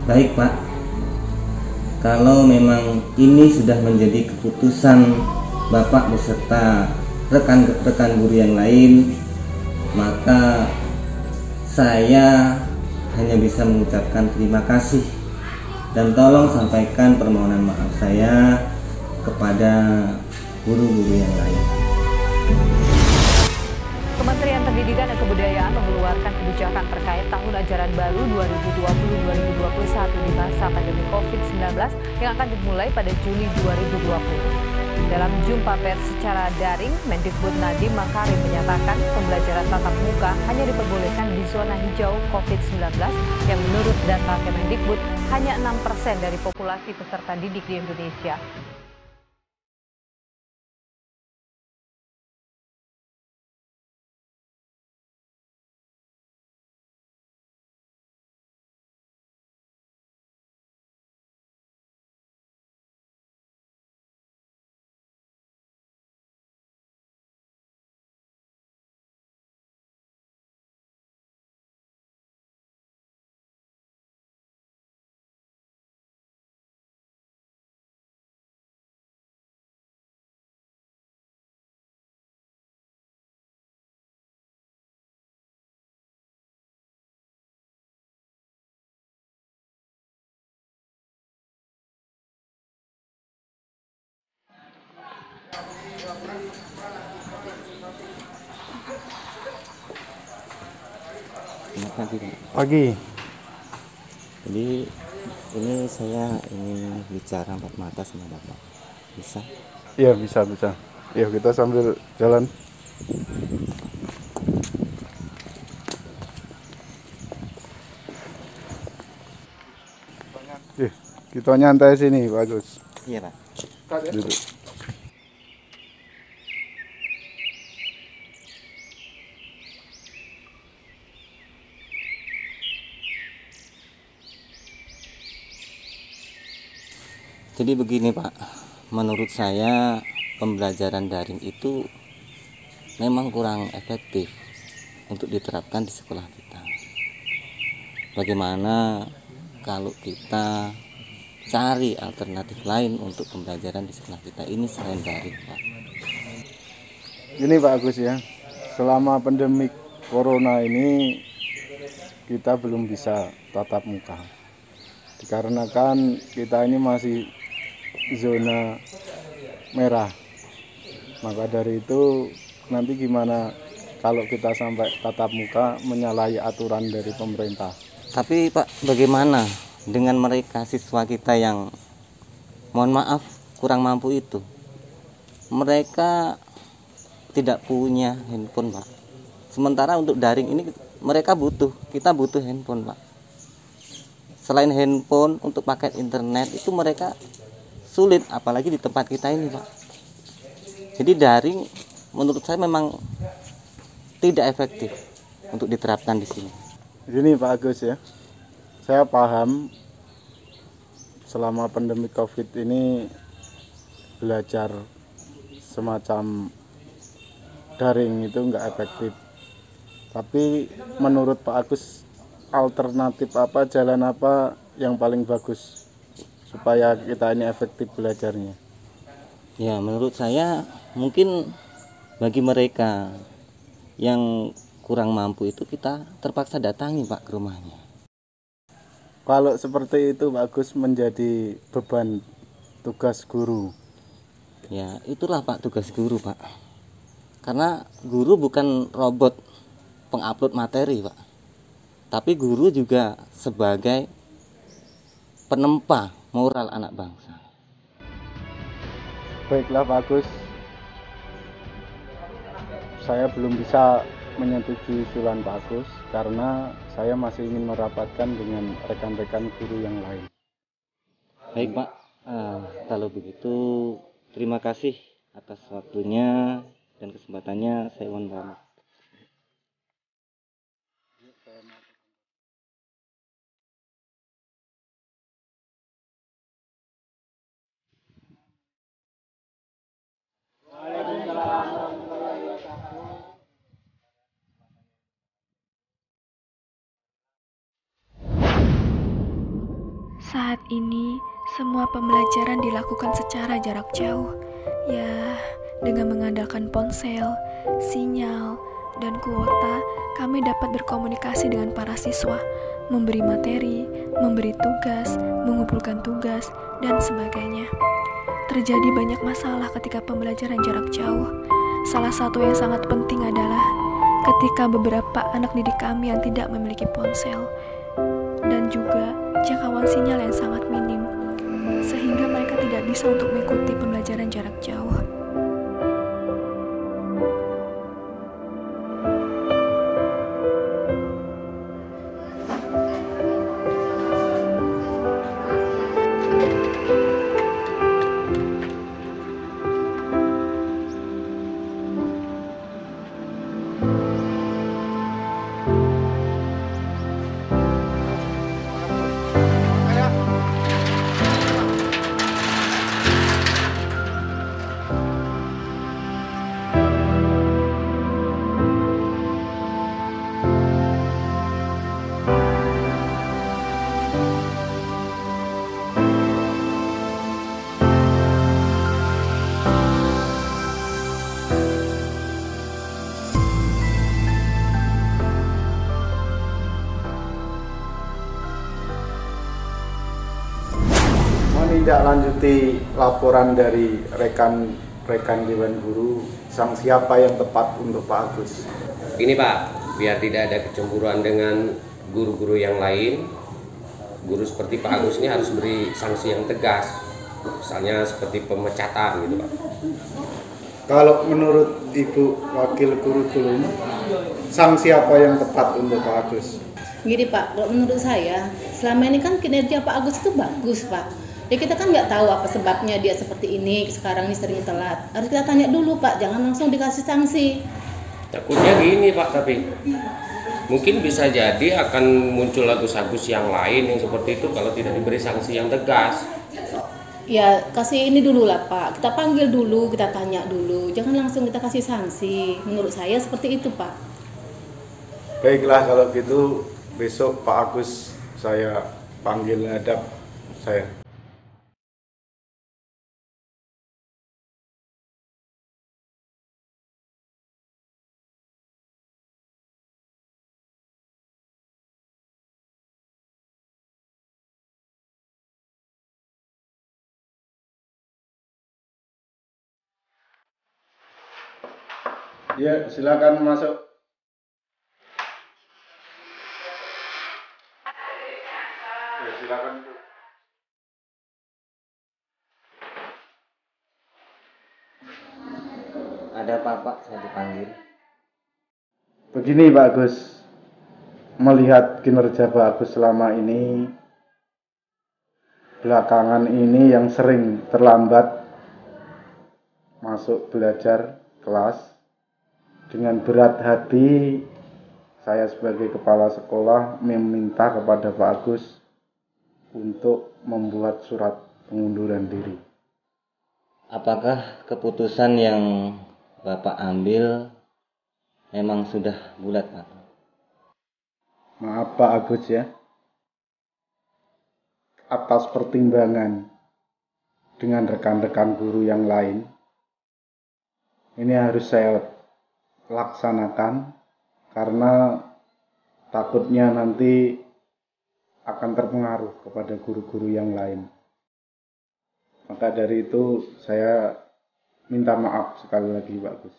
Baik Pak, kalau memang ini sudah menjadi keputusan Bapak beserta rekan-rekan guru yang lain, maka saya hanya bisa mengucapkan terima kasih dan tolong sampaikan permohonan maaf saya kepada guru-guru yang lain. Kementerian Pendidikan dan Kebudayaan mengeluarkan kebijakan terkait tahun ajaran baru 2020-2021 di masa pandemi COVID-19 yang akan dimulai pada Juli 2020. Dalam jumpa pers secara daring, Mendikbud Nadiem Makarim menyatakan pembelajaran tatap muka hanya diperbolehkan di zona hijau COVID-19 yang menurut data Kemendikbud hanya 6% dari populasi peserta didik di Indonesia. Pagi. Jadi ini saya ingin bicara empat mata sama Bapak. Bisa? Iya, bisa. Yuk kita sambil jalan. Kita nyantai sini, bagus. Iya Pak. Duduk. Jadi begini Pak, menurut saya pembelajaran daring itu memang kurang efektif untuk diterapkan di sekolah kita. Bagaimana kalau kita cari alternatif lain untuk pembelajaran di sekolah kita ini selain daring Pak? Ini Pak Agus ya, selama pandemi corona ini kita belum bisa tatap muka. Dikarenakan kita ini masih zona merah. Maka dari itu nanti gimana kalau kita sampai tatap muka menyalahi aturan dari pemerintah. Tapi Pak, bagaimana dengan mereka siswa kita yang mohon maaf kurang mampu itu? Mereka tidak punya handphone Pak. Sementara untuk daring ini mereka butuh, kita butuh handphone Pak. Selain handphone untuk paket internet itu mereka sulit, apalagi di tempat kita ini Pak. Jadi daring menurut saya memang tidak efektif untuk diterapkan di sini. Gini Pak Agus ya, saya paham selama pandemi COVID ini belajar semacam daring itu nggak efektif. Tapi menurut Pak Agus, alternatif apa, jalan apa yang paling bagus supaya kita ini efektif belajarnya? Ya menurut saya mungkin bagi mereka yang kurang mampu itu kita terpaksa datangi Pak ke rumahnya. Kalau seperti itu Pak Agus menjadi beban tugas guru. Ya itulah Pak tugas guru Pak. Karena guru bukan robot pengupload materi Pak. Tapi guru juga sebagai penempa moral anak bangsa. Baiklah Pak Agus, saya belum bisa menyetujui usulan Pak Agus karena saya masih ingin merapatkan dengan rekan-rekan guru yang lain. Baik Pak, kalau begitu terima kasih atas waktunya dan kesempatannya, saya mohon pamit. Saat ini, semua pembelajaran dilakukan secara jarak jauh. Ya, dengan mengandalkan ponsel, sinyal, dan kuota, kami dapat berkomunikasi dengan para siswa, memberi materi, memberi tugas, mengumpulkan tugas, dan sebagainya. Terjadi banyak masalah ketika pembelajaran jarak jauh. Salah satu yang sangat penting adalah ketika beberapa anak didik kami yang tidak memiliki ponsel dan juga jangkauan sinyal yang sangat minim, sehingga mereka tidak bisa untuk mengikuti pembelajaran jarak jauh. Menindaklanjuti laporan dari rekan-rekan Dewan Guru, sanksi apa yang tepat untuk Pak Agus? Ini Pak, biar tidak ada kecemburuan dengan guru-guru yang lain, guru seperti Pak Agus ini harus beri sanksi yang tegas, misalnya seperti pemecatan gitu Pak. Kalau menurut Ibu Wakil Kurikulum, sanksi apa yang tepat untuk Pak Agus? Gini Pak, kalau menurut saya, selama ini kan kinerja Pak Agus itu bagus Pak. Ya kita kan nggak tahu apa sebabnya dia seperti ini, sekarang ini sering telat. Harus kita tanya dulu Pak, jangan langsung dikasih sanksi. Takutnya gini Pak, tapi mungkin bisa jadi akan muncul agus-agus yang lain yang seperti itu kalau tidak diberi sanksi yang tegas. Ya kasih ini dulu lah Pak, kita panggil dulu, kita tanya dulu. Jangan langsung kita kasih sanksi. Menurut saya seperti itu Pak. Baiklah kalau gitu, besok Pak Agus saya panggil hadap saya. Ya, silakan masuk. Ya, silakan. Ada apa Pak, saya dipanggil? Begini Pak Agus, melihat kinerja Pak Agus selama ini, belakangan ini yang sering terlambat masuk belajar kelas, dengan berat hati saya sebagai kepala sekolah meminta kepada Pak Agus untuk membuat surat pengunduran diri. Apakah keputusan yang Bapak ambil memang sudah bulat Pak? Maaf Pak Agus ya, atas pertimbangan dengan rekan-rekan guru yang lain, ini harus saya laksanakan karena takutnya nanti akan terpengaruh kepada guru-guru yang lain. Maka dari itu saya minta maaf sekali lagi Pak Agus.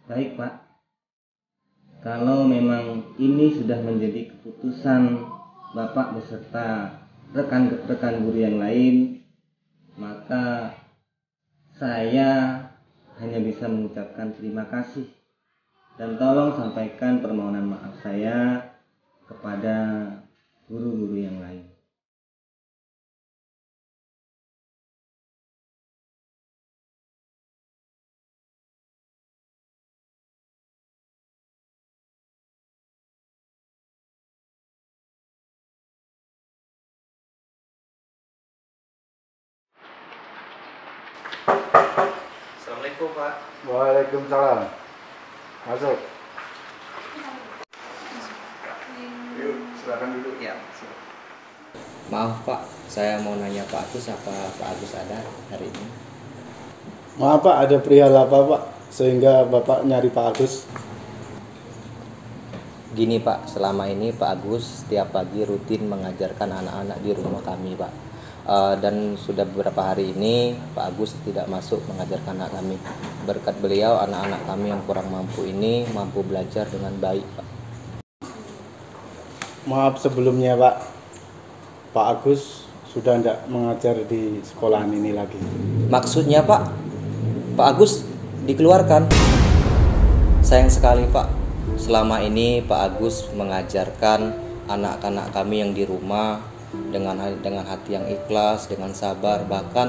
Baik Pak, kalau memang ini sudah menjadi keputusan Bapak beserta rekan-rekan guru yang lain, maka saya hanya bisa mengucapkan terima kasih dan tolong sampaikan permohonan maaf saya kepada guru-guru yang lain. Assalamualaikum Pak. Waalaikumsalam. Masuk. Yuk, silakan duduk. Ya. Maaf Pak, saya mau nanya Pak Agus, apa Pak Agus ada hari ini? Maaf Pak, ada perihal apa Pak sehingga Bapak nyari Pak Agus? Gini Pak, selama ini Pak Agus setiap pagi rutin mengajarkan anak-anak di rumah kami Pak. Dan sudah beberapa hari ini Pak Agus tidak masuk mengajarkan anak kami. Berkat beliau, anak-anak kami yang kurang mampu ini mampu belajar dengan baik Pak. Maaf sebelumnya Pak, Pak Agus sudah tidak mengajar di sekolahan ini lagi. Maksudnya Pak Agus dikeluarkan? Sayang sekali Pak, selama ini Pak Agus mengajarkan anak-anak kami yang di rumah dengan hati yang ikhlas, dengan sabar. Bahkan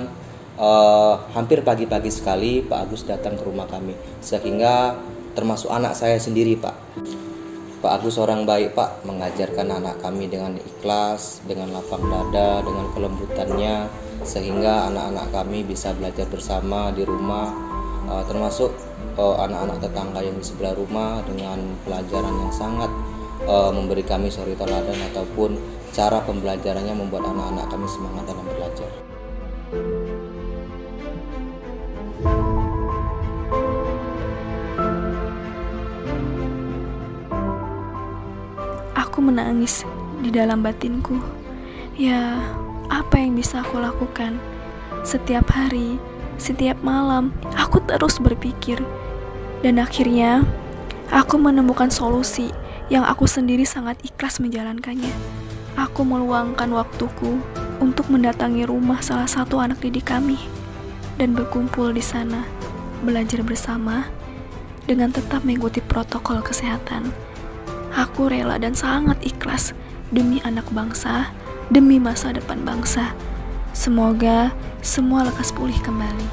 hampir pagi-pagi sekali Pak Agus datang ke rumah kami, sehingga termasuk anak saya sendiri Pak. Pak Agus orang baik Pak, mengajarkan anak kami dengan ikhlas, dengan lapang dada, dengan kelembutannya, sehingga anak-anak kami bisa belajar bersama di rumah, termasuk anak-anak tetangga yang di sebelah rumah, dengan pelajaran yang sangat memberi kami suri teladan, ataupun cara pembelajarannya membuat anak-anak kami semangat dalam belajar. Aku menangis di dalam batinku. Ya, apa yang bisa aku lakukan? Setiap hari, setiap malam, aku terus berpikir. Dan akhirnya, aku menemukan solusi yang aku sendiri sangat ikhlas menjalankannya. Aku meluangkan waktuku untuk mendatangi rumah salah satu anak didik kami dan berkumpul di sana, belajar bersama dengan tetap mengikuti protokol kesehatan. Aku rela dan sangat ikhlas demi anak bangsa, demi masa depan bangsa. Semoga semua lekas pulih kembali.